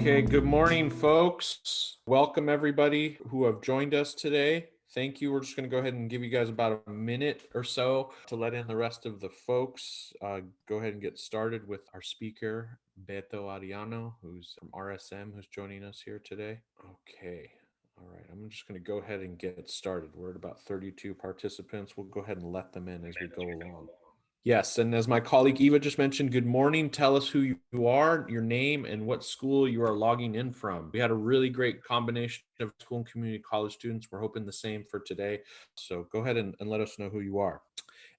Okay, good morning, folks. Welcome, everybody who have joined us today. Thank you. We're just going to go ahead and give you guys about a minute or so to let in the rest of the folks. Go ahead and get started with our speaker, Beto Arellano, who's from RSM, who's joining us here today. Okay. All right. I'm just going to go ahead and get started. We're at about 32 participants. We'll go ahead and let them in as we go along. Yes, and as my colleague Eva just mentioned, good morning. Tell us who you are, your name, and what school you are logging in from. We had a really great combination of school and community college students. We're hoping the same for today. So go ahead and let us know who you are.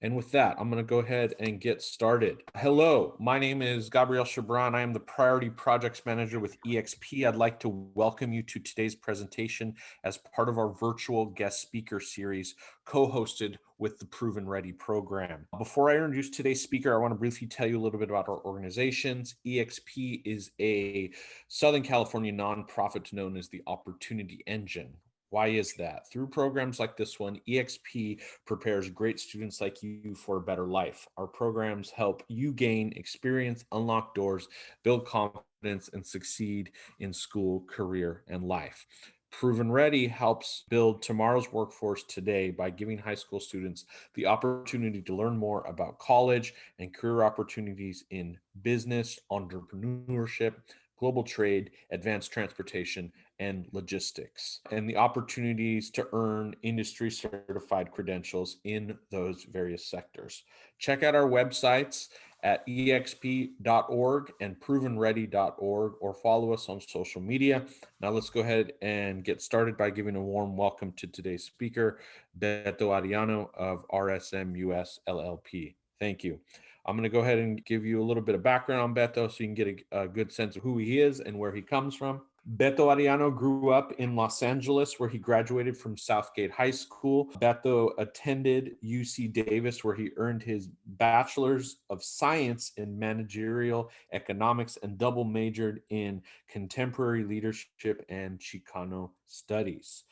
And with that, I'm going to go ahead and get started. Hello, my name is Gabriel Chabran. I am the Priority Projects Manager with EXP. I'd like to welcome you to today's presentation as part of our virtual guest speaker series, co-hosted with the Proven Ready program. Before I introduce today's speaker, I want to briefly tell you a little bit about our organizations. EXP is a Southern California nonprofit known as the Opportunity Engine. Why is that? Through programs like this one, EXP prepares great students like you for a better life. Our programs help you gain experience, unlock doors, build confidence, and succeed in school, career, and life. Proven Ready helps build tomorrow's workforce today by giving high school students the opportunity to learn more about college and career opportunities in business, entrepreneurship, global trade, advanced transportation, and logistics, and the opportunities to earn industry certified credentials in those various sectors. Check out our websites at exp.org and provenready.org, or follow us on social media. Now let's go ahead and get started by giving a warm welcome to today's speaker, Beto Arellano of RSM US LLP. Thank you. I'm going to go ahead and give you a little bit of background on Beto so you can get a good sense of who he is and where he comes from. Beto Arellano grew up in Los Angeles, where he graduated from Southgate High School. Beto attended UC Davis, where he earned his Bachelor's of Science in Managerial Economics and double majored in Contemporary Leadership and Chicano Studies.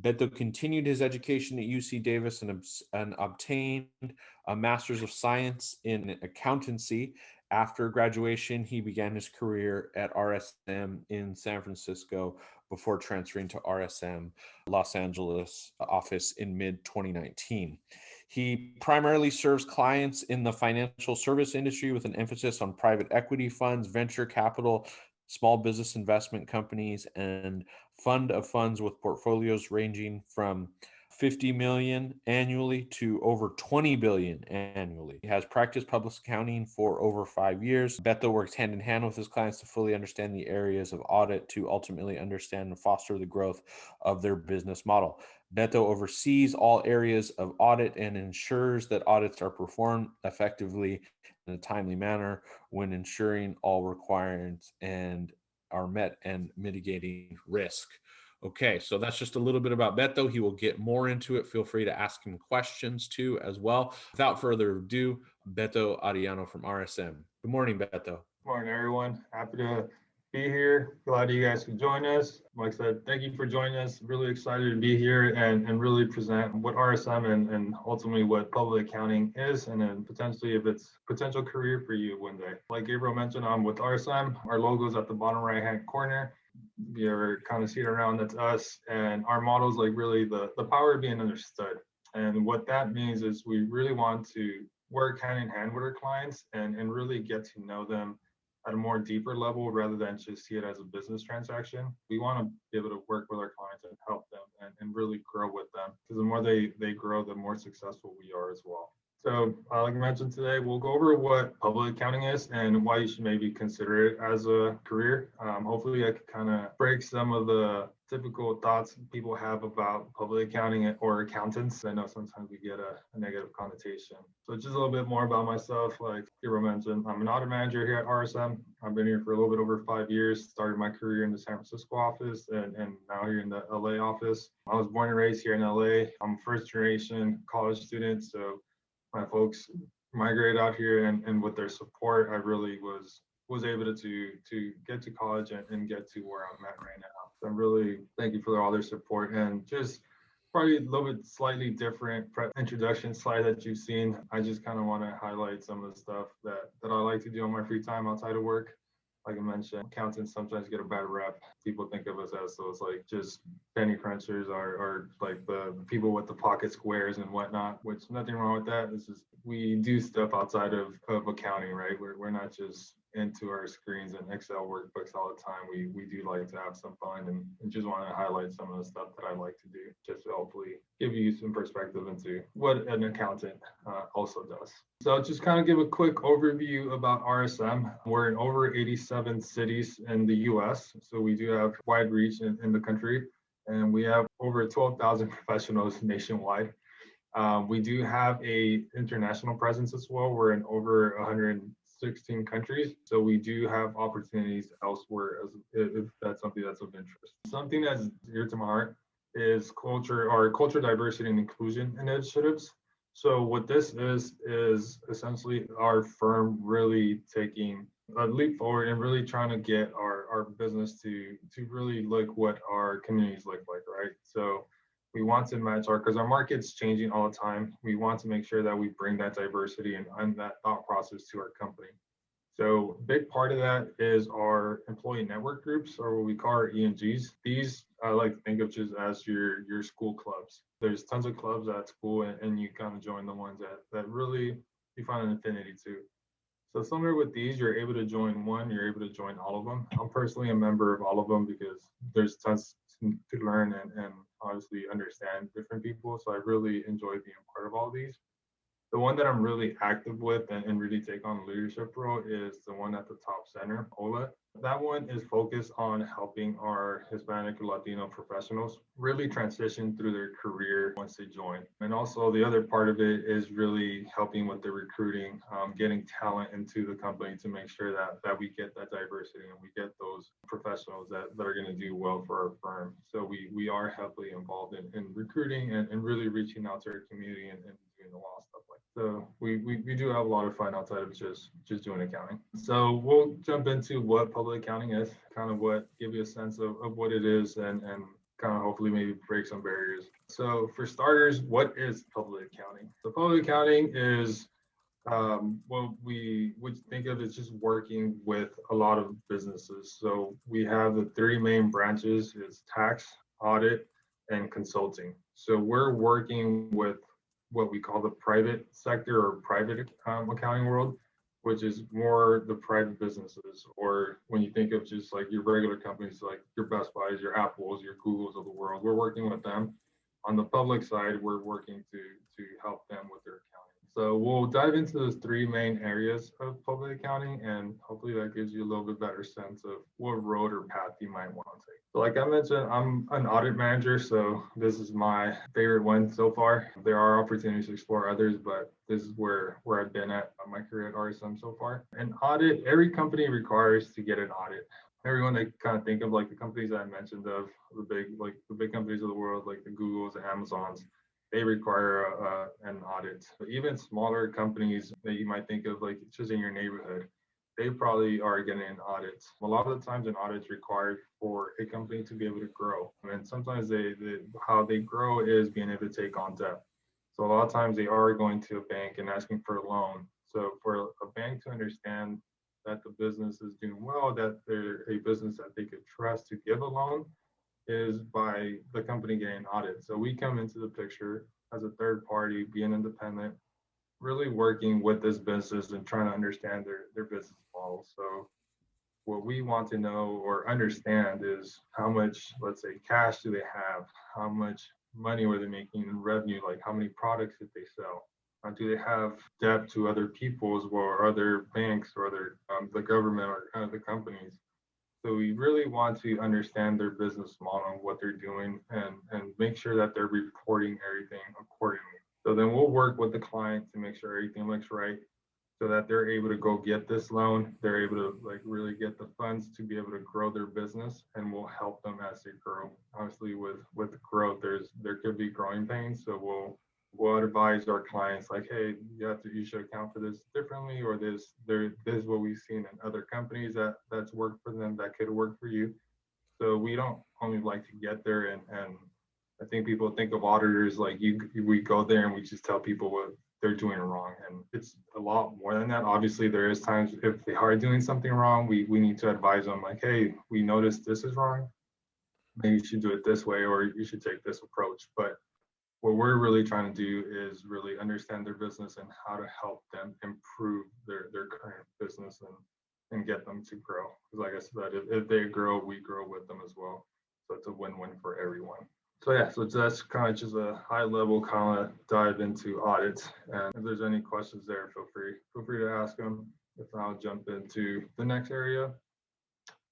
Beto continued his education at UC Davis and obtained a Master's of Science in Accountancy. After graduation, he began his career at RSM in San Francisco before transferring to RSM Los Angeles office in mid-2019. He primarily serves clients in the financial service industry with an emphasis on private equity funds, venture capital, small business investment companies, and fund of funds with portfolios ranging from 50 million annually to over 20 billion annually. He has practiced public accounting for over 5 years. Beto works hand in hand with his clients to fully understand the areas of audit to ultimately understand and foster the growth of their business model. Beto oversees all areas of audit and ensures that audits are performed effectively in a timely manner when ensuring all requirements and are met and mitigating risk. Okay, so that's just a little bit about Beto. He will get more into it. Feel free to ask him questions too as well. Without further ado, Beto Arellano from RSM. Good morning, Beto. Good morning, everyone. Happy to be here. Glad you guys could join us. Like I said, thank you for joining us. Really excited to be here and really present what RSM and ultimately what public accounting is, and then potentially if it's potential career for you one day. Like Gabriel mentioned, I'm with RSM. Our logo is at the bottom right-hand corner. If you ever kind of see it around, that's us. And our motto is like really the power of being understood. And what that means is we really want to work hand in hand with our clients and really get to know them at a more deeper level rather than just see it as a business transaction. We want to be able to work with our clients and help them and really grow with them, because the more they grow, the more successful we are as well. So like I mentioned today, we'll go over what public accounting is and why you should maybe consider it as a career. Hopefully I can kind of break some of the typical thoughts people have about public accounting or accountants. I know sometimes we get a negative connotation. So just a little bit more about myself. Like Hero mentioned, I'm an audit manager here at RSM. I've been here for a little bit over 5 years, started my career in the San Francisco office and now here in the LA office. I was born and raised here in LA. I'm a first generation college student, so my folks migrated out here, and with their support, I really was able to get to college and get to where I'm at right now. So I'm really thank you for all their support, and just probably a little bit slightly different introduction slide that you've seen. I just kind of want to highlight some of the stuff that I like to do on my free time outside of work. Like I mentioned, accountants sometimes get a bad rep. People think of us as those like just penny crunchers or like the people with the pocket squares and whatnot, which nothing wrong with that. It's just we do stuff outside of accounting, right? We're not just into our screens and Excel workbooks all the time. We do like to have some fun and just want to highlight some of the stuff that I like to do, just to hopefully give you some perspective into what an accountant also does. So just kind of give a quick overview about RSM. We're in over 87 cities in the US. So we do have wide reach in the country, and we have over 12,000 professionals nationwide. We do have a international presence as well. We're in over 116 countries, so we do have opportunities elsewhere as if that's something that's of interest. Something that's dear to my heart is culture diversity and inclusion initiatives. So what this is essentially our firm really taking a leap forward and really trying to get our business to really look what our communities look like, right? So we want to match because our market's changing all the time. We want to make sure that we bring that diversity and that thought process to our company. So a big part of that is our employee network groups, or what we call our ENGs. These I like to think of just as your school clubs. There's tons of clubs at school, and you kind of join the ones that really you find an affinity to. So similar with these, you're able to join one, you're able to join all of them. I'm personally a member of all of them because there's tons to learn and obviously understand different people. So I really enjoy being part of all of these. The one that I'm really active with and really take on a leadership role is the one at the top center, OLA. That one is focused on helping our Hispanic and Latino professionals really transition through their career once they join. And also the other part of it is really helping with the recruiting, getting talent into the company to make sure that we get that diversity and we get those professionals that are going to do well for our firm. So we are heavily involved in recruiting and really reaching out to our community and doing a lot of stuff like that. So we do have a lot of fun outside of just doing accounting. So we'll jump into what public accounting is, kind of what give you a sense of what it is and kind of hopefully maybe break some barriers. So for starters, what is public accounting? So public accounting is what we would think of as just working with a lot of businesses. So we have the three main branches: is tax, audit, and consulting. So we're working with what we call the private sector or private accounting world, which is more the private businesses, or when you think of just like your regular companies, like your Best Buys, your Apples, your Googles of the world, we're working with them. On the public side, we're working to help them with their accounting. So we'll dive into those three main areas of public accounting, and hopefully that gives you a little bit better sense of what road or path you might want to take. So like I mentioned, I'm an audit manager, so this is my favorite one so far. There are opportunities to explore others, but this is where I've been at my career at RSM so far. An audit, every company requires to get an audit. Everyone they kind of think of like the companies that I mentioned of the big companies of the world, like the Googles and Amazons, they require an audit. But even smaller companies that you might think of, like just in your neighborhood, they probably are getting an audit. A lot of the times, an audit is required for a company to be able to grow. And sometimes how they grow is being able to take on debt. So a lot of times they are going to a bank and asking for a loan. So for a bank to understand that the business is doing well, that they're a business that they could trust to give a loan, is by the company getting audited. So we come into the picture as a third party, being independent, really working with this business and trying to understand their business model. So what we want to know or understand is how much, let's say, cash do they have? How much money were they making in revenue? Like how many products did they sell? Do they have debt to other people's or other banks or other the government or kind of the companies? So we really want to understand their business model and what they're doing and make sure that they're reporting everything accordingly. So then we'll work with the client to make sure everything looks right so that they're able to go get this loan. They're able to like really get the funds to be able to grow their business, and we'll help them as they grow. Obviously with growth, there could be growing pains. So we'll advise our clients like, hey, you should account for this differently, or this is what we've seen in other companies that's worked for them that could work for you. So we don't only like to get there and I think people think of auditors like we go there and we just tell people what they're doing wrong. And it's a lot more than that. Obviously, there is times if they are doing something wrong, we need to advise them like, hey, we noticed this is wrong. Maybe you should do it this way, or you should take this approach. But what we're really trying to do is really understand their business and how to help them improve their current business and get them to grow. Because like I said, if they grow, we grow with them as well. So it's a win-win for everyone. So yeah, so that's kind of just a high level kind of dive into audits. And if there's any questions there, feel free to ask them. If not, I'll jump into the next area,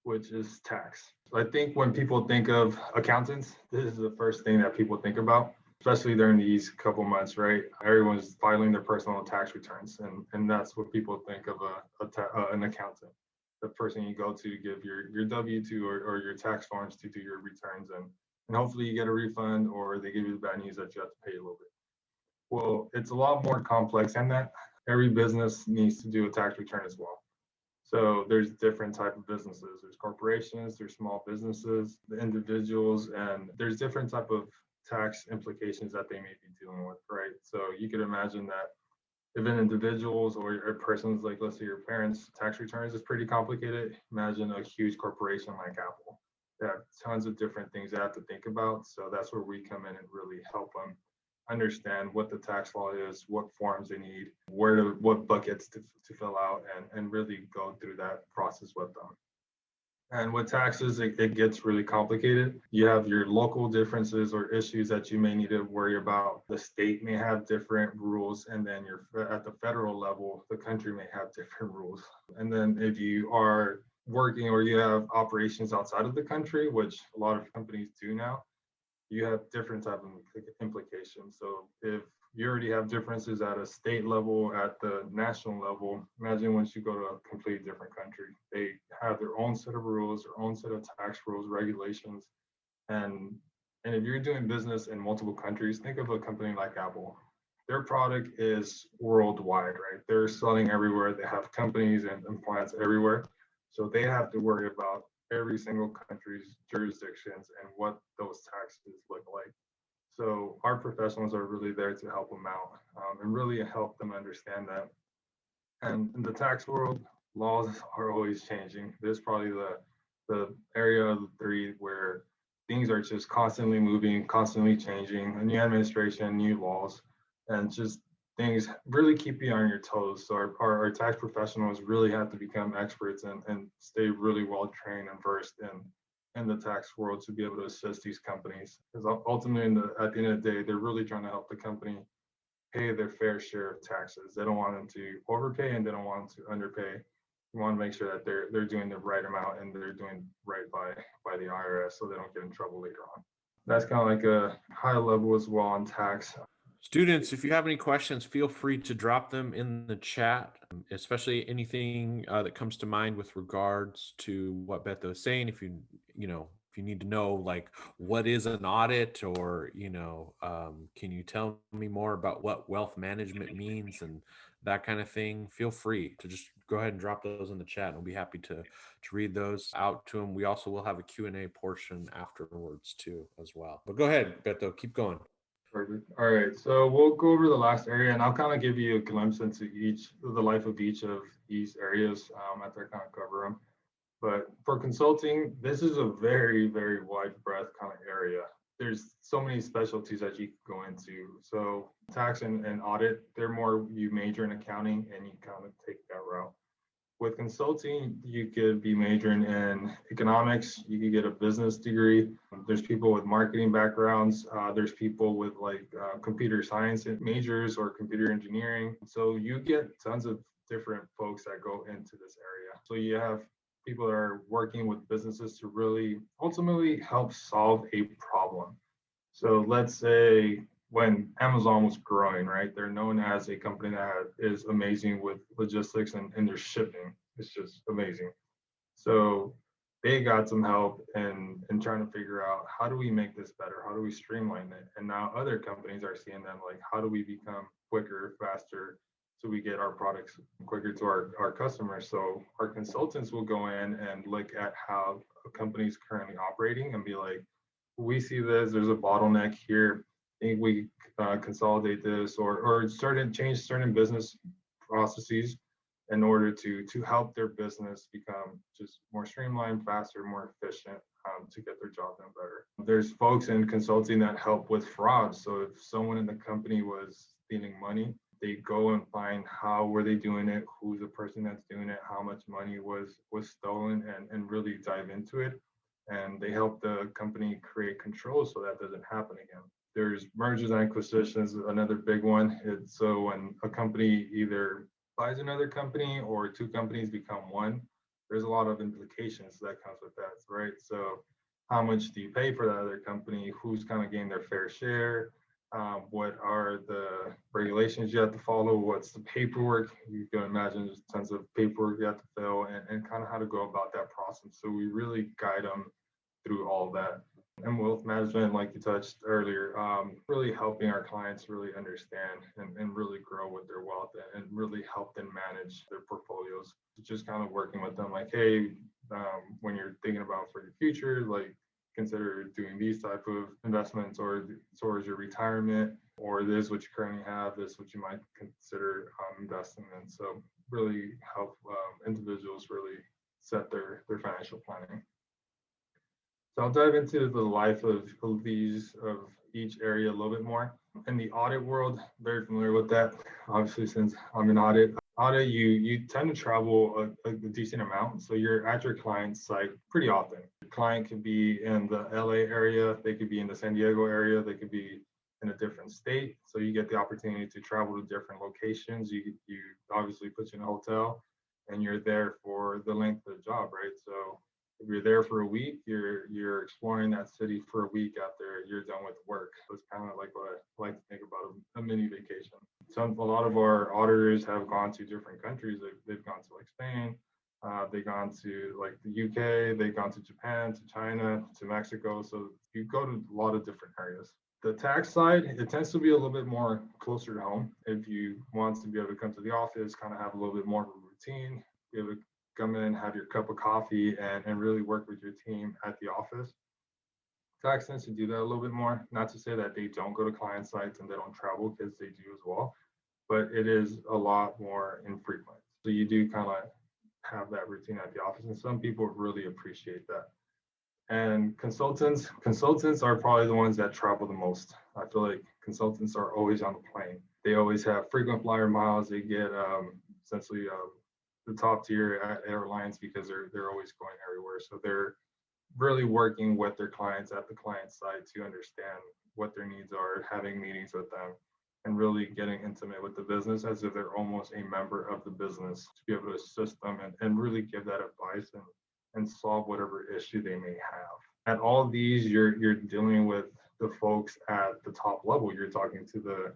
which is tax. I think when people think of accountants, this is the first thing that people think about, especially during these couple months, right? Everyone's filing their personal tax returns, and that's what people think of an accountant, the person you go to give your W-2 or your tax forms to do your returns, and hopefully you get a refund or they give you the bad news that you have to pay a little bit. Well, it's a lot more complex than that. Every business needs to do a tax return as well. So there's different type of businesses. There's corporations, there's small businesses, the individuals, and there's different type of tax implications that they may be dealing with, right? So you could imagine that if an individual's or a person's, like let's say your parents' tax returns is pretty complicated, imagine a huge corporation like Apple. They have tons of different things they have to think about. So that's where we come in and really help them understand what the tax law is, what forms they need, what buckets to fill out, and really go through that process with them. And with taxes, it gets really complicated. You have your local differences or issues that you may need to worry about. The state may have different rules, and then at the federal level, the country may have different rules. And then if you are working or you have operations outside of the country, which a lot of companies do now, you have different type of implications. So if you already have differences at a state level, at the national level, imagine once you go to a completely different country, they have their own set of rules, their own set of tax rules, regulations. And if you're doing business in multiple countries, think of a company like Apple. Their product is worldwide, right? They're selling everywhere. They have companies and plants everywhere. So they have to worry about every single country's jurisdictions and what those taxes look like. So our professionals are really there to help them out and really help them understand that. And in the tax world, laws are always changing. This is probably the area of the three where things are just constantly moving, constantly changing. A new administration, new laws, and just things really keep you on your toes. So our tax professionals really have to become experts and stay really well trained and versed in the tax world to be able to assist these companies. Because ultimately, at the end of the day, they're really trying to help the company pay their fair share of taxes. They don't want them to overpay and they don't want them to underpay. You want to make sure that they're doing the right amount and they're doing right by the IRS so they don't get in trouble later on. That's kind of like a high level as well on tax. Students, if you have any questions, feel free to drop them in the chat, especially anything that comes to mind with regards to what Beto is saying. If if you need to know, like, what is an audit, or, can you tell me more about what wealth management means and that kind of thing, feel free to just go ahead and drop those in the chat, and we'll be happy to read those out to them. We also will have a Q&A portion afterwards too as well. But go ahead, Beto, keep going. Perfect. All right, so we'll go over the last area, and I'll kind of give you a glimpse into the life of each of these areas after I kind of cover them. But for consulting, this is a very, very wide breadth kind of area. There's so many specialties that you can go into. So tax and audit, they're more you major in accounting and you kind of take that route. With consulting, you could be majoring in economics, you could get a business degree. There's people with marketing backgrounds, there's people with computer science majors or computer engineering. So you get tons of different folks that go into this area. So you have people that are working with businesses to really ultimately help solve a problem. So let's say when Amazon was growing, right? They're known as a company that is amazing with logistics and their shipping. It's just amazing. So they got some help in trying to figure out how do we make this better? How do we streamline it? And now other companies are seeing them like, how do we become quicker, faster, so we get our products quicker to our customers? So our consultants will go in and look at how a company is currently operating and be like, we see this, there's a bottleneck here. think we consolidate this or change certain business processes in order to help their business become just more streamlined, faster, more efficient, to get their job done better. There's folks in consulting that help with fraud. So if someone in the company was stealing money, they go and find how were they doing it, who's the person that's doing it, how much money was stolen, and really dive into it. And they help the company create control so that doesn't happen again. There's mergers and acquisitions, another big one. It's so when a company either buys another company or two companies become one, there's a lot of implications that comes with that, right? So how much do you pay for that other company? Who's kind of getting their fair share? What are the regulations you have to follow? What's the paperwork? You can imagine there's tons of paperwork you have to fill and kind of how to go about that process. So we really guide them through all that. And wealth management, like you touched earlier, really helping our clients really understand and really grow with their wealth and really help them manage their portfolios. Just kind of working with them like, hey, when you're thinking about for your future, like consider doing these type of investments or towards your retirement, or this is what you currently have, this is what you might consider investing in. So really help individuals really set their financial planning. So I'll dive into the life of each area a little bit more. In the audit world, very familiar with that. Obviously, since I'm in audit, you tend to travel a decent amount. So you're at your client's site pretty often. The client could be in the LA area, they could be in the San Diego area, they could be in a different state. So you get the opportunity to travel to different locations. You obviously put you in a hotel and you're there for the length of the job, right? So if you're there for a week, you're exploring that city for a week after you're done with work. So it's kind of like what I like to think about a mini vacation. A lot of our auditors have gone to different countries. They've gone to like Spain, they've gone to like the UK, they've gone to Japan, to China, to Mexico. So you go to a lot of different areas. The tax side, it tends to be a little bit more closer to home. If you want to be able to come to the office, kind of have a little bit more of a routine, be able to come in, have your cup of coffee, and really work with your team at the office. Tax tends to do that a little bit more. Not to say that they don't go to client sites and they don't travel, because they do as well, but it is a lot more infrequent. So you do kind of have that routine at the office, and some people really appreciate that. And consultants are probably the ones that travel the most. I feel like consultants are always on the plane. They always have frequent flyer miles. They get essentially the top tier airlines because they're always going everywhere. So they're really working with their clients at the client side to understand what their needs are, having meetings with them, and really getting intimate with the business as if they're almost a member of the business to be able to assist them and really give that advice and solve whatever issue they may have. At all of these, you're dealing with the folks at the top level. You're talking to the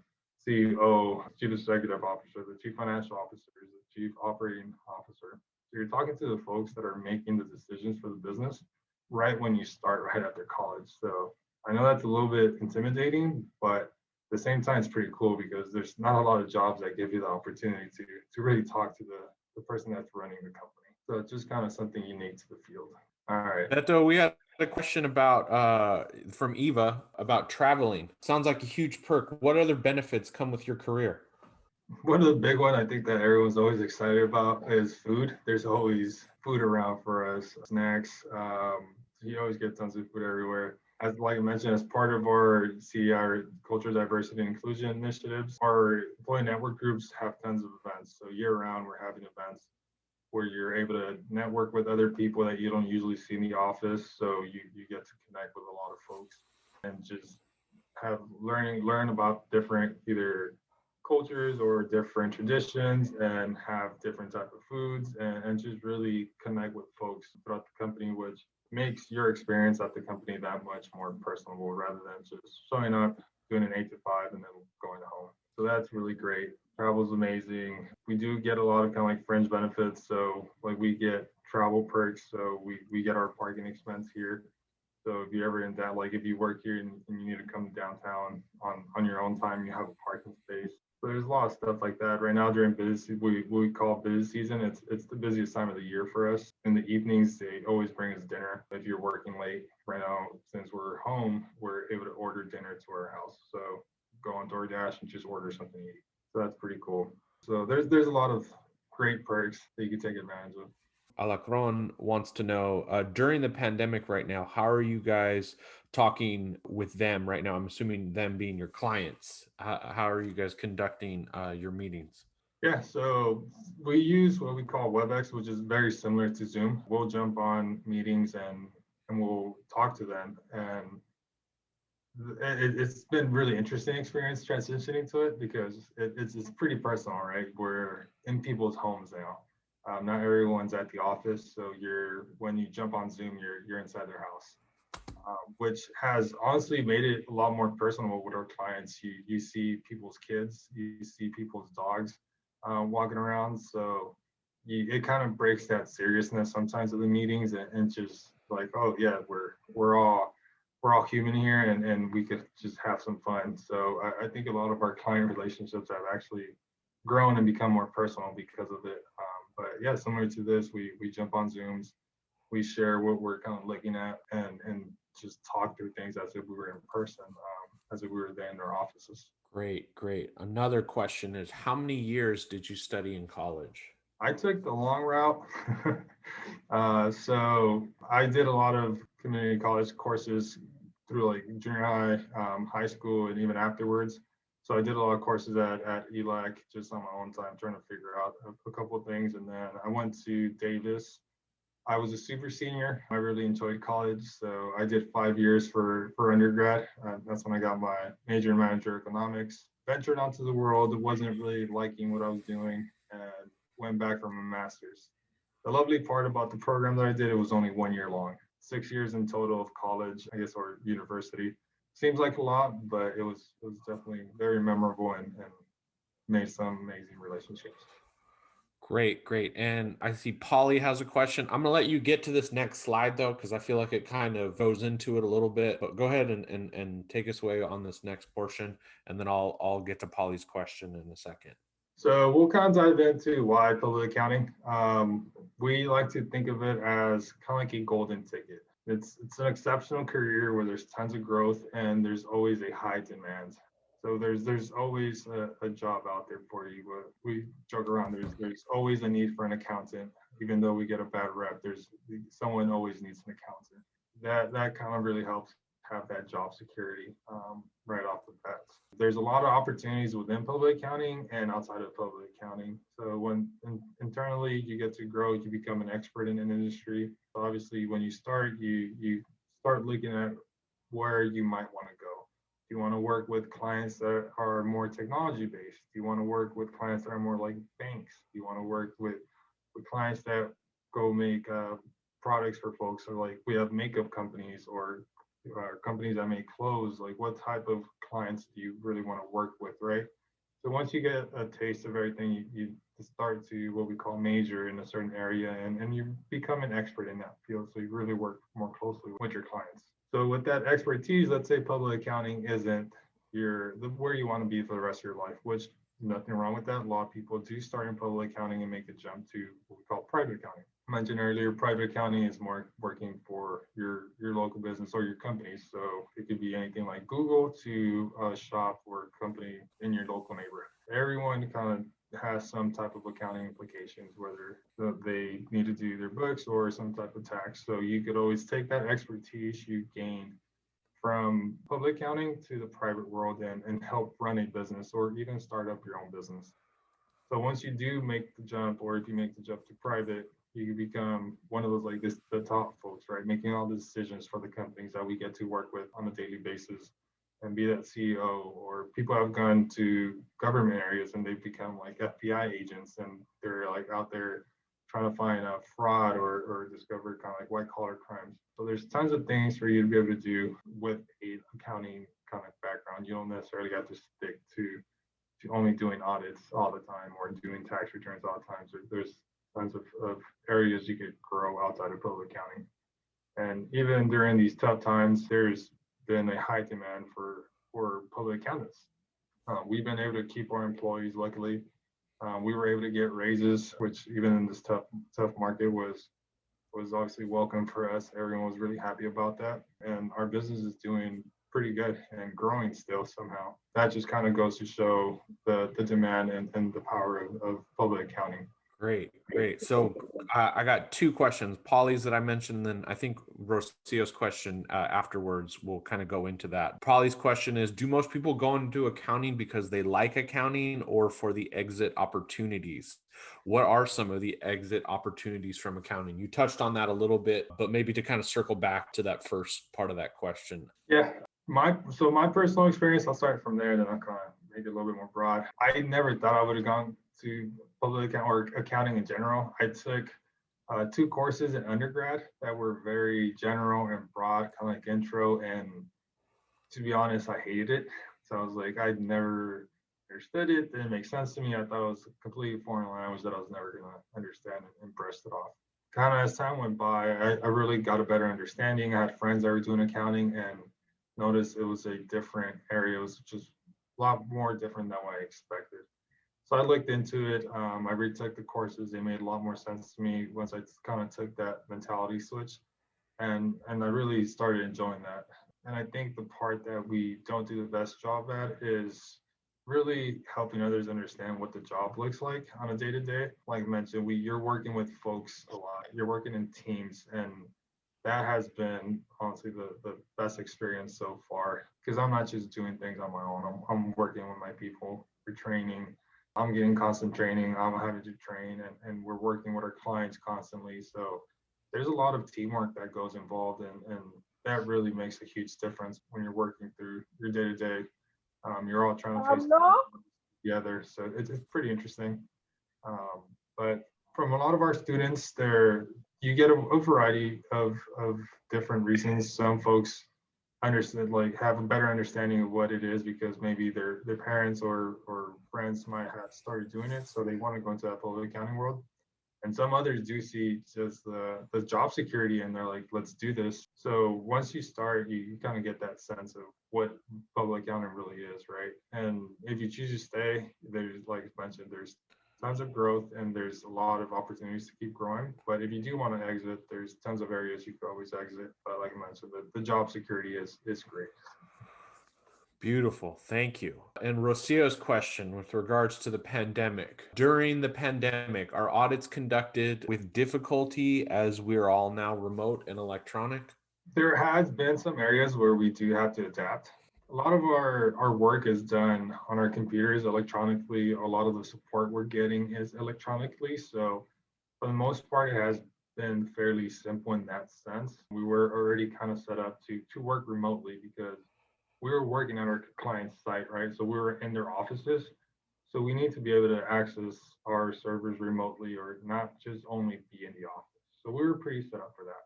CEO, Chief Executive Officer, the Chief Financial Officer, the Chief Operating Officer. So you're talking to the folks that are making the decisions for the business right when you start right after college. So I know that's a little bit intimidating, but at the same time, it's pretty cool because there's not a lot of jobs that give you the opportunity to really talk to the person that's running the company. So it's just kind of something unique to the field. All right. Beto, we had a question about from Eva about traveling. Sounds like a huge perk. What other benefits come with your career? One of the big one I think that everyone's always excited about is food. There's always food around for us, snacks. You always get tons of food everywhere. As like I mentioned, as part of our CER culture, diversity, and inclusion initiatives, our employee network groups have tons of events. So year round, we're having events where you're able to network with other people that you don't usually see in the office. So you get to connect with a lot of folks and just have learn about different either cultures or different traditions and have different type of foods and just really connect with folks throughout the company, which makes your experience at the company that much more personable rather than just showing up, doing an 8 to 5 and then going home. So that's really great. Travel's amazing. We do get a lot of kind of like fringe benefits. So like we get travel perks. So we get our parking expense here. So if you're ever in that, like if you work here and you need to come downtown on your own time, you have a parking space. So there's a lot of stuff like that right now during busy. We call busy season. It's the busiest time of the year for us. In the evenings, they always bring us dinner. If you're working late right now, since we're home, we're able to order dinner to our house. So go on DoorDash and just order something to eat. So that's pretty cool. So there's a lot of great perks that you can take advantage of. Alacron wants to know during the pandemic right now, how are you guys talking with them right now? I'm assuming them being your clients. How are you guys conducting your meetings? Yeah, so we use what we call WebEx, which is very similar to Zoom. We'll jump on meetings and we'll talk to them. And it's been really interesting experience transitioning to it because it's pretty personal, right? We're in people's homes now. Not everyone's at the office, so when you jump on Zoom, you're inside their house, which has honestly made it a lot more personal with our clients. You see people's kids, you see people's dogs walking around, so it kind of breaks that seriousness sometimes of the meetings and just like, oh yeah, we're all human here and we could just have some fun. So I think a lot of our client relationships have actually grown and become more personal because of it. But yeah, similar to this, we jump on Zooms, we share what we're kind of looking at and just talk through things as if we were in person, as if we were there in their offices. Great, great. Another question is, how many years did you study in college? I took the long route. So I did a lot of community college courses through like junior high, high school, and even afterwards. So I did a lot of courses at ELAC just on my own time, trying to figure out a couple of things. And then I went to Davis. I was a super senior. I really enjoyed college. So I did 5 years for undergrad. That's when I got my major in managerial economics. Ventured onto the world. Wasn't really liking what I was doing and went back for my master's. The lovely part about the program that I did, it was only 1 year long, 6 years in total of college, I guess, or university. Seems like a lot, but it was definitely very memorable and made some amazing relationships. Great, great. And I see Polly has a question. I'm gonna let you get to this next slide though, because I feel like it kind of goes into it a little bit. But go ahead and take us away on this next portion, and then I'll get to Polly's question in a second. So we'll kind of dive into why public accounting. We like to think of it as kind of like a golden ticket. It's an exceptional career where there's tons of growth and there's always a high demand. So there's always a job out there for you. We joke around. There's always a need for an accountant, even though we get a bad rep. There's someone always needs an accountant. That kind of really helps have that job security right off the bat. There's a lot of opportunities within public accounting and outside of public accounting. So when internally you get to grow, you become an expert in an industry. So obviously, when you start, you start looking at where you might want to go. Do you want to work with clients that are more technology based? Do you want to work with clients that are more like banks? Do you want to work with clients that go make products for folks? Or like we have makeup companies or companies that make clothes. Like what type of clients do you really want to work with, right? So once you get a taste of everything, you start to what we call major in a certain area and you become an expert in that field. So you really work more closely with your clients. So with that expertise, let's say public accounting isn't where you want to be for the rest of your life, which nothing wrong with that. A lot of people do start in public accounting and make the jump to what we call private accounting. I mentioned earlier, private accounting is more working for your local business or your company. So it could be anything like Google to a shop or a company in your local neighborhood. Everyone kind of has some type of accounting implications, whether they need to do their books or some type of tax. So you could always take that expertise you gain from public accounting to the private world and help run a business or even start up your own business. So once you do make the jump, or if you make the jump to private, you can become one of those like the top folks, right? Making all the decisions for the companies that we get to work with on a daily basis and be that CEO. Or people have gone to government areas and they've become like FBI agents and they're like out there trying to find a fraud or discover kind of like white collar crimes. So there's tons of things for you to be able to do with a accounting kind of background. You don't necessarily have to stick to only doing audits all the time or doing tax returns all the time. So there's tons of areas you could grow outside of public accounting. And even during these tough times, there's been a high demand for public accountants. We've been able to keep our employees, luckily. We were able to get raises, which even in this tough market was obviously welcome for us. Everyone was really happy about that. And our business is doing pretty good and growing still somehow. That just kind of goes to show the demand and the power of public accounting. Great, great. So I got two questions. Polly's that I mentioned, and then I think Rocio's question afterwards will kind of go into that. Polly's question is, do most people go into accounting because they like accounting or for the exit opportunities? What are some of the exit opportunities from accounting? You touched on that a little bit, but maybe to kind of circle back to that first part of that question. Yeah, my personal experience, I'll start from there, then I'll kind of make it a little bit more broad. I never thought I would have gone to public account or accounting in general. I took two courses in undergrad that were very general and broad, kind of like intro. And to be honest, I hated it. So I was like, I'd never understood it. Didn't make sense to me. I thought it was a completely foreign language that I was never going to understand and brushed it off. Kind of as time went by, I really got a better understanding. I had friends that were doing accounting and noticed it was a different area. It was just a lot more different than what I expected. So I looked into it. I retook the courses. They made a lot more sense to me once I kind of took that mentality switch, and I really started enjoying that. And I think the part that we don't do the best job at is really helping others understand what the job looks like on a day to day. Like I mentioned, you're working with folks a lot. You're working in teams, and that has been honestly the best experience so far because I'm not just doing things on my own. I'm working with my people. We're training. I'm getting constant training. I'm having to train, and we're working with our clients constantly. So there's a lot of teamwork that goes involved, and that really makes a huge difference when you're working through your day to day. You're all trying to face together, so it's pretty interesting. But from a lot of our students, there you get a variety of different reasons. Some folks understand, like, have a better understanding of what it is because maybe their parents or friends might have started doing it, so they want to go into that public accounting world. And some others do see just the job security and they're like, let's do this. So once you start, you kind of get that sense of what public accounting really is, right? And if you choose to stay, there's, like I mentioned, there's tons of growth and there's a lot of opportunities to keep growing. But if you do want to exit, there's tons of areas you could always exit. But like I mentioned, the job security is great. Beautiful. Thank you. And Rocio's question with regards to the pandemic. During the pandemic, are audits conducted with difficulty as we're all now remote and electronic? There has been some areas where we do have to adapt. A lot of our work is done on our computers electronically. A lot of the support we're getting is electronically. So for the most part, it has been fairly simple in that sense. We were already kind of set up to work remotely because we were working at our client's site, right? So we were in their offices. So we need to be able to access our servers remotely or not just only be in the office. So we were pretty set up for that.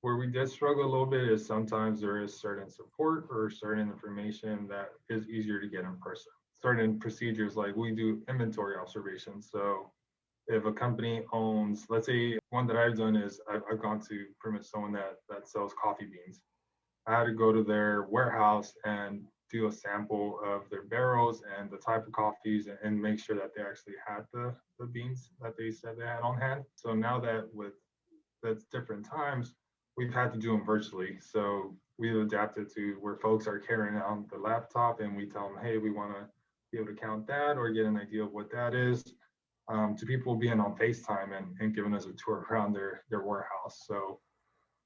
Where we did struggle a little bit is sometimes there is certain support or certain information that is easier to get in person. Certain procedures, like we do inventory observations. So if a company owns, let's say one that I've done is I've gone to pretty much someone that sells coffee beans. I had to go to their warehouse and do a sample of their barrels and the type of coffees and make sure that they actually had the beans that they said they had on hand. So now that with that's different times, we've had to do them virtually. So we've adapted to where folks are carrying on the laptop and we tell them, hey, we want to be able to count that or get an idea of what that is. To people being on FaceTime and giving us a tour around their warehouse. So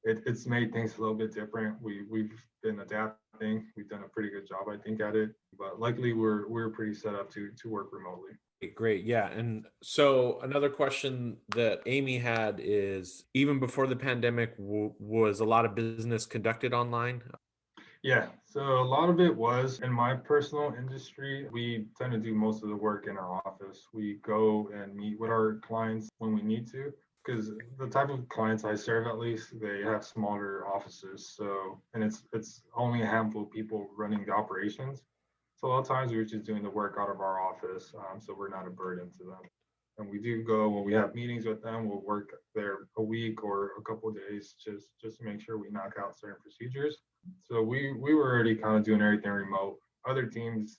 it's made things a little bit different. We've been adapting. We've done a pretty good job, I think, at it. But luckily, we're pretty set up to work remotely. Great. Yeah. And so another question that Amy had is even before the pandemic, was a lot of business conducted online? Yeah, so a lot of it was in my personal industry. We tend to do most of the work in our office. We go and meet with our clients when we need to, because the type of clients I serve, at least, they have smaller offices. So, and it's only a handful of people running the operations. So a lot of times we're just doing the work out of our office, so we're not a burden to them. And we do go when we have meetings with them. We'll work there a week or a couple of days just to make sure we knock out certain procedures. So we were already kind of doing everything remote. Other teams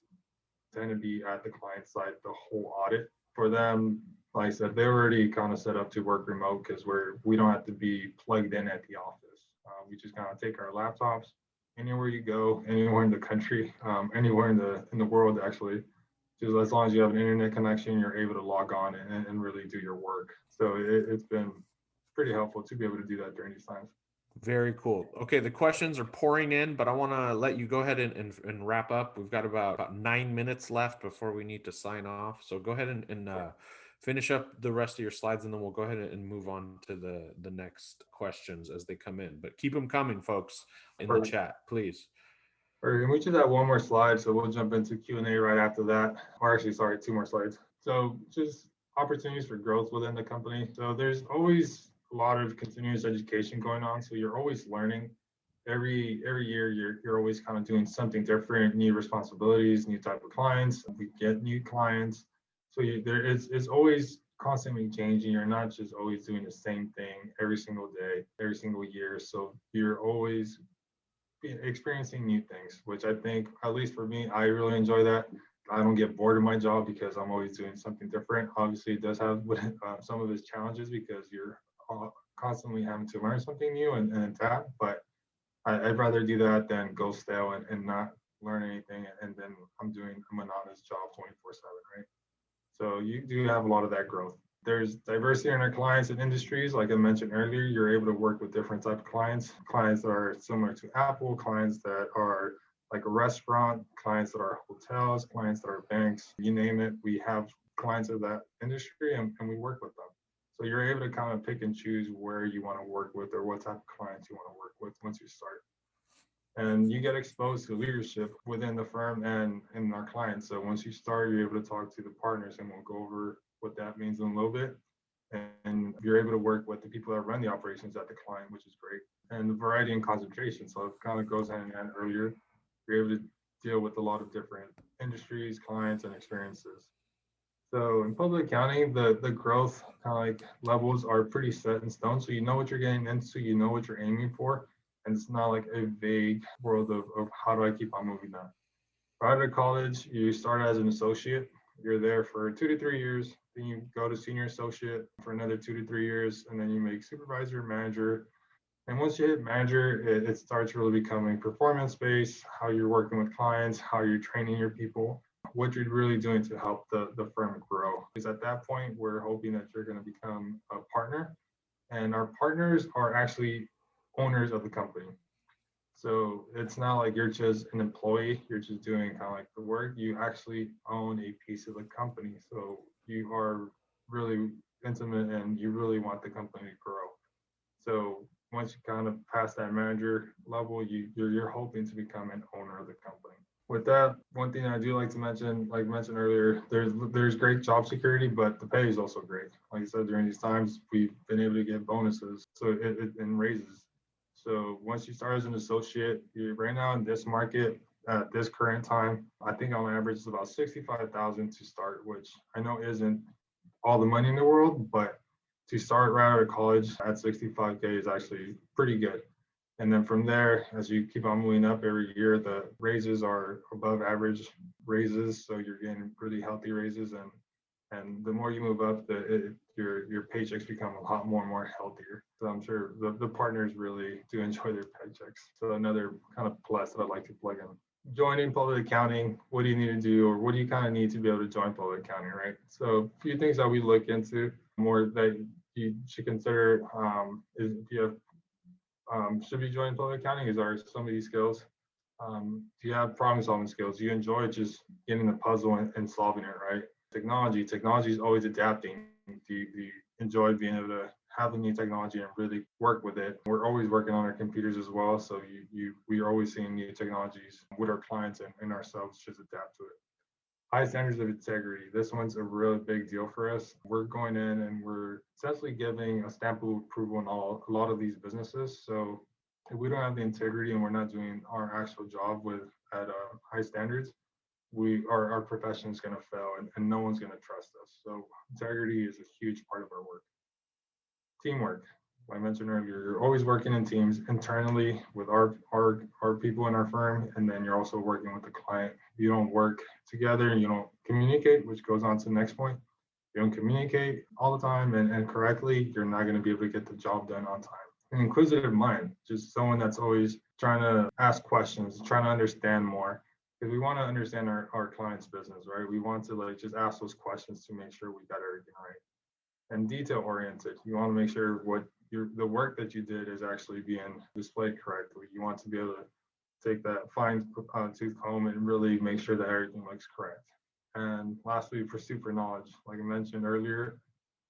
tend to be at the client side the whole audit. For them, like I said, they're already kind of set up to work remote because we don't have to be plugged in at the office. We just kind of take our laptops anywhere you go, anywhere in the country, anywhere in the world actually. Just as long as you have an internet connection, you're able to log on and really do your work. So it's been pretty helpful to be able to do that during these times. Very cool. Okay, the questions are pouring in, but I want to let you go ahead and wrap up. We've got about 9 minutes left before we need to sign off. So go ahead and finish up the rest of your slides, and then we'll go ahead and move on to the next questions as they come in. But keep them coming, folks, in the chat, please. All right, and we just have one more slide, so we'll jump into Q&A right after that. Or actually, sorry, two more slides. So just opportunities for growth within the company. So there's always a lot of continuous education going on. So you're always learning. Every year, you're always kind of doing something different, new responsibilities, new type of clients. We get new clients. So it's always constantly changing. You're not just always doing the same thing every single day, every single year. So you're always experiencing new things, which I think, at least for me, I really enjoy that. I don't get bored of my job because I'm always doing something different. Obviously, it does have some of its challenges because you're constantly having to learn something new and adapt. But I'd rather do that than go stale and not learn anything. And then I'm doing a monotonous job 24/7, right? So you do have a lot of that growth. There's diversity in our clients and industries. Like I mentioned earlier, you're able to work with different type of clients that are similar to Apple, clients that are like a restaurant, clients that are hotels, clients that are banks, you name it. We have clients of that industry and we work with them. So you're able to kind of pick and choose where you want to work with or what type of clients you want to work with once you start. And you get exposed to leadership within the firm and our clients. So once you start, you're able to talk to the partners, and we'll go over what that means in a little bit. And you're able to work with the people that run the operations at the client, which is great. And the variety and concentration. So it kind of goes hand in hand earlier. You're able to deal with a lot of different industries, clients, and experiences. So in public accounting, the growth kind of like levels are pretty set in stone. So you know what you're getting into, you know what you're aiming for. And it's not like a vague world of how do I keep on moving that. Right out of college, you start as an associate. You're there for 2 to 3 years. Then you go to senior associate for another 2 to 3 years. And then you make supervisor, manager. And once you hit manager, it starts really becoming performance based, how you're working with clients, how you're training your people, what you're really doing to help the firm grow. Because at that point, we're hoping that you're going to become a partner. And our partners are actually owners of the company. So it's not like you're just an employee, you're just doing kind of like the work. You actually own a piece of the company. So you are really intimate and you really want the company to grow. So once you kind of pass that manager level, you're hoping to become an owner of the company. With that, one thing I do like to mention, like mentioned earlier, there's great job security, but the pay is also great. Like I said, during these times, we've been able to get bonuses, so it and raises. So once you start as an associate, right now in this market, at this current time, I think on average it's about 65,000 to start, which I know isn't all the money in the world, but to start right out of college at 65K is actually pretty good. And then from there, as you keep on moving up every year, the raises are above average raises. So you're getting really healthy raises. And the more you move up, your paychecks become a lot more and more healthier. So I'm sure the partners really do enjoy their paychecks. So another kind of plus that I'd like to plug in. Joining public accounting, what do you need to do, or what do you kind of need to be able to join public accounting, right? So a few things that we look into more that you should consider is if you have should be joining public accounting is are some of these skills. Do you have problem solving skills? Do you enjoy just getting the puzzle and solving it, right? Technology is always adapting. Do you enjoy being able to have the new technology and really work with it? We're always working on our computers as well. So we are always seeing new technologies with our clients and ourselves just adapt to it. High standards of integrity. This one's a really big deal for us. We're going in and we're essentially giving a stamp of approval on a lot of these businesses. So if we don't have the integrity and we're not doing our actual job at high standards, our profession is going to fail and no one's going to trust us. So integrity is a huge part of our work. Teamwork. like I mentioned earlier, you're always working in teams internally with our people in our firm, and then you're also working with the client. You don't work together and you don't communicate, which goes on to the next point. You don't communicate all the time and correctly, you're not going to be able to get the job done on time. An inquisitive mind, just someone that's always trying to ask questions, trying to understand more. Because we want to understand our client's business, right? We want to like just ask those questions to make sure we got everything right. And detail oriented. You want to make sure what the work that you did is actually being displayed correctly. You want to be able to take that fine tooth comb and really make sure that everything looks correct. And lastly, pursuit for knowledge. Like I mentioned earlier,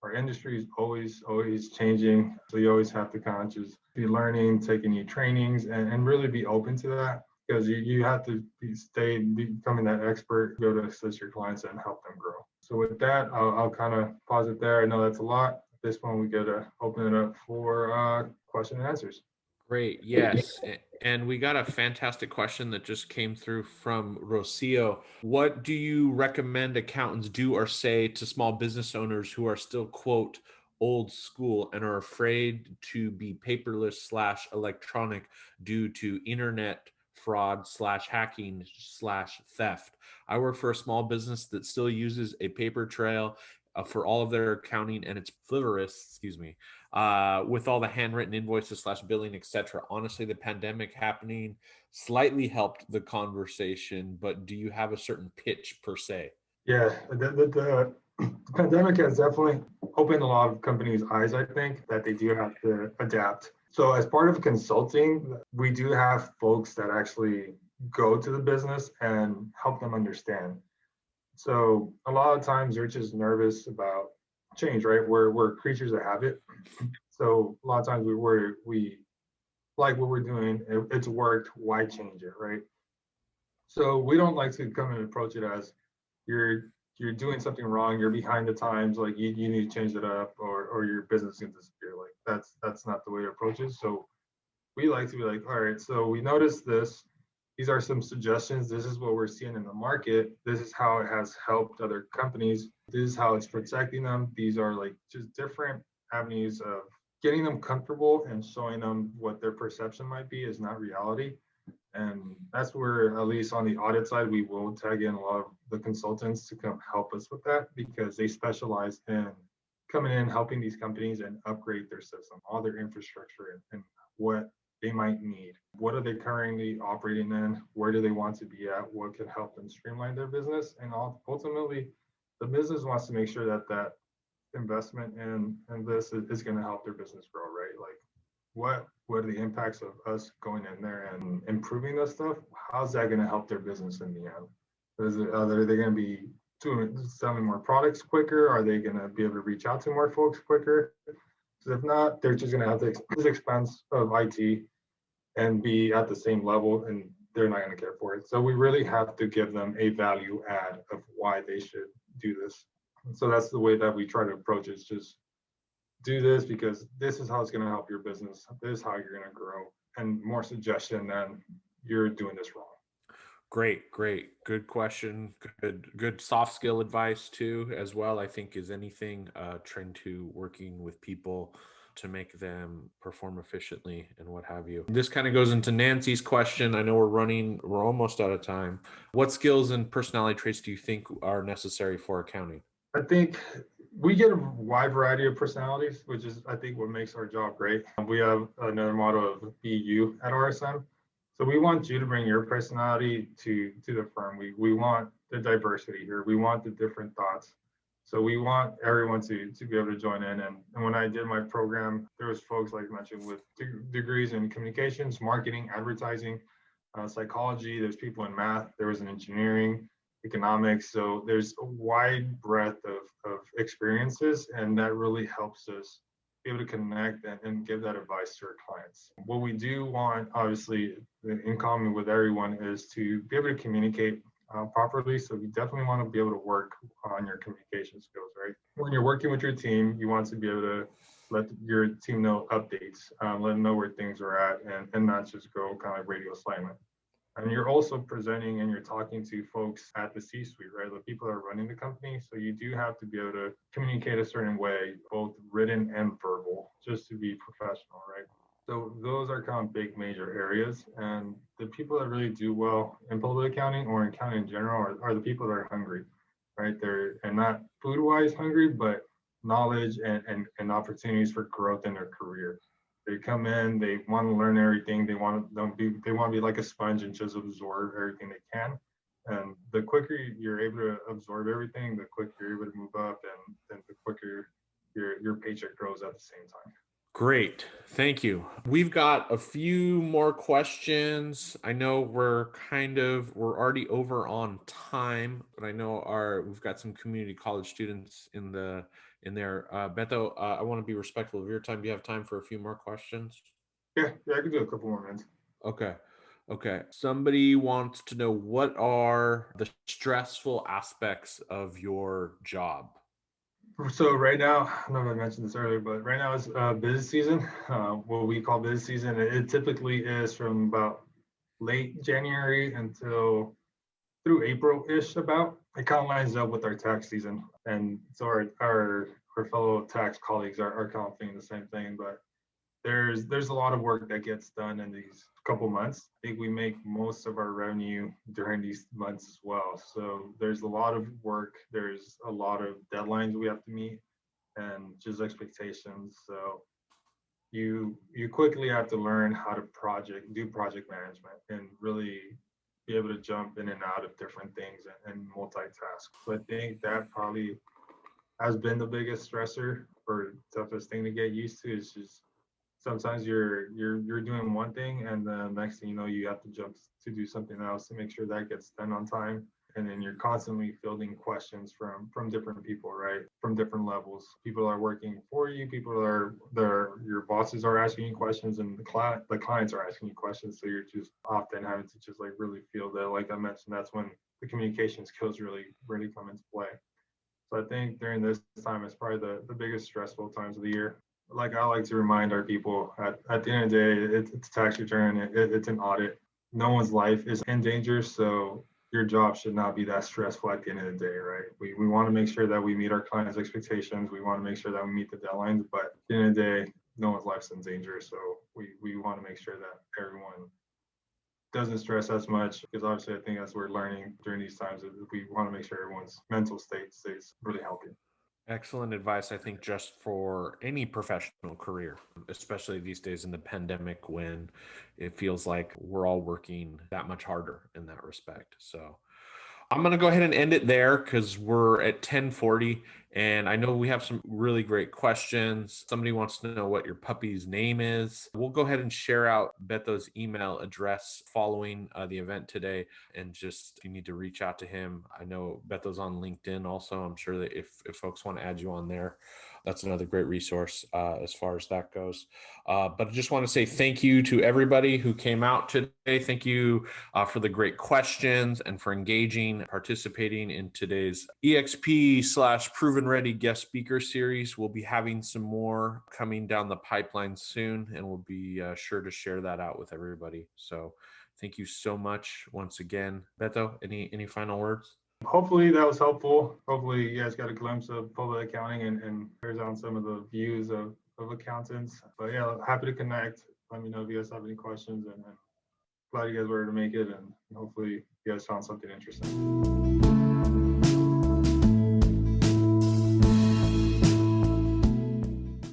our industry is always changing. So you always have to kind of just be learning, taking new trainings, and really be open to that because you have to becoming that expert, be able to assist your clients and help them grow. So with that, I'll kind of pause it there. I know that's a lot. At this point, we got to open it up for question and answers. Great. Yes. And we got a fantastic question that just came through from Rocio. What do you recommend accountants do or say to small business owners who are still, quote, old school and are afraid to be paperless slash electronic due to internet fraud slash hacking slash theft? I work for a small business that still uses a paper trail for all of their accounting, and it's frivolous, excuse me, with all the handwritten invoices slash billing, etc. Honestly, the pandemic happening slightly helped the conversation, but do you have a certain pitch per se? Yeah, the pandemic has definitely opened a lot of companies' eyes, I think, that they do have to adapt. So, as part of consulting, we do have folks that actually go to the business and help them understand. So, a lot of times they're just nervous about change, right? We're creatures of habit. So, a lot of times we like what we're doing, it's worked, why change it, right? So, we don't like to come and approach it as you're you're doing something wrong, you're behind the times, like you need to change it up or your business can disappear. Like that's not the way to approach it. So we like to be like, all right, so we noticed this. These are some suggestions. This is what we're seeing in the market. This is how it has helped other companies. This is how it's protecting them. These are like just different avenues of getting them comfortable and showing them what their perception might be is not reality. And that's where, at least on the audit side, we will tag in a lot of the consultants to come help us with that because they specialize in coming in, helping these companies and upgrade their system, all their infrastructure and what they might need. What are they currently operating in? Where do they want to be at? What can help them streamline their business? And ultimately, the business wants to make sure that that investment in this is going to help their business grow, right? Like what are the impacts of us going in there and improving this stuff? How's that going to help their business in the end? Are they going to be selling more products quicker? Are they going to be able to reach out to more folks quicker? Because if not, they're just going to have the expense of IT and be at the same level, and they're not going to care for it. So we really have to give them a value add of why they should do this. And so that's the way that we try to approach it. It's just do this because this is how it's going to help your business. This is how you're going to grow, and more suggestion than you're doing this wrong. Great. Good question. Good soft skill advice too, as well. I think is anything trained to working with people to make them perform efficiently and what have you. This kind of goes into Nancy's question. I know we're almost out of time. What skills and personality traits do you think are necessary for accounting? I think we get a wide variety of personalities, which is, I think, what makes our job great. We have another motto of be you at RSM. So we want you to bring your personality to the firm. We want the diversity here. We want the different thoughts. So we want everyone to be able to join in. And when I did my program, there was folks like I mentioned with degrees in communications, marketing, advertising, psychology. There's people in math. There was an engineering, economics. So there's a wide breadth of experiences, and that really helps us be able to connect and give that advice to our clients. What we do want, obviously, in common with everyone, is to be able to communicate properly. So you definitely want to be able to work on your communication skills, right? When you're working with your team, you want to be able to let your team know updates, let them know where things are at, and not just go kind of like radio silent. And you're also presenting and you're talking to folks at the C-suite, right? The people that are running the company. So you do have to be able to communicate a certain way, both written and verbal, just to be professional, right? So those are kind of big major areas. And the people that really do well in public accounting or in accounting in general are the people that are hungry, right? They're and not food-wise hungry, but knowledge and opportunities for growth in their career. They come in, they want to learn everything. They want to be like a sponge and just absorb everything they can. And the quicker you're able to absorb everything, the quicker you're able to move up, and the quicker your paycheck grows at the same time. Great. Thank you. We've got a few more questions. I know we're already over on time, but I know we've got some community college students in there. Beto, I want to be respectful of your time. Do you have time for a few more questions? Yeah, I could do a couple more minutes. Okay. Okay. Somebody wants to know, what are the stressful aspects of your job? So right now, I don't know if I mentioned this earlier, but right now is busy season. What we call busy season. It typically is from about late January until through April-ish about. It kind of lines up with our tax season. And so our fellow tax colleagues are kind of thinking the same thing, but there's a lot of work that gets done in these couple months. I think we make most of our revenue during these months as well. So there's a lot of work. There's a lot of deadlines we have to meet and just expectations. So you quickly have to learn how to do project management and really be able to jump in and out of different things and multitask. So I think that probably has been the biggest stressor or toughest thing to get used to is just sometimes you're doing one thing and the next thing you know you have to jump to do something else to make sure that gets done on time, and then you're constantly fielding questions from different people, right, from different levels. People are working for you, people are your bosses are asking you questions, and the clients are asking you questions, so you're just often having to just like really feel that, like I mentioned, that's when the communication skills really come into play. So I think during this time is probably the biggest stressful times of the year. Like I like to remind our people, at the end of the day, it's a tax return, it's an audit. No one's life is in danger, so your job should not be that stressful at the end of the day, right? We want to make sure that we meet our clients' expectations. We want to make sure that we meet the deadlines, but at the end of the day, no one's life's in danger. So we want to make sure that everyone doesn't stress as much, because obviously I think as we're learning during these times, we want to make sure everyone's mental state stays really healthy. Excellent advice, I think, just for any professional career, especially these days in the pandemic when it feels like we're all working that much harder in that respect. So I'm going to go ahead and end it there because we're at 10:40, and I know we have some really great questions. Somebody wants to know what your puppy's name is. We'll go ahead and share out Beto's email address following the event today, and just if you need to reach out to him. I know Beto's on LinkedIn also. I'm sure that if folks want to add you on there, that's another great resource as far as that goes. But I just want to say thank you to everybody who came out today. Thank you for the great questions and for engaging, participating in today's EXP/Proven Ready guest speaker series. We'll be having some more coming down the pipeline soon, and we'll be sure to share that out with everybody. So thank you so much once again. Beto, any final words? Hopefully that was helpful. Hopefully you guys got a glimpse of public accounting and here's on some of the views of accountants. But yeah, happy to connect. Let me know if you guys have any questions, and glad you guys were able to make it, and hopefully you guys found something interesting.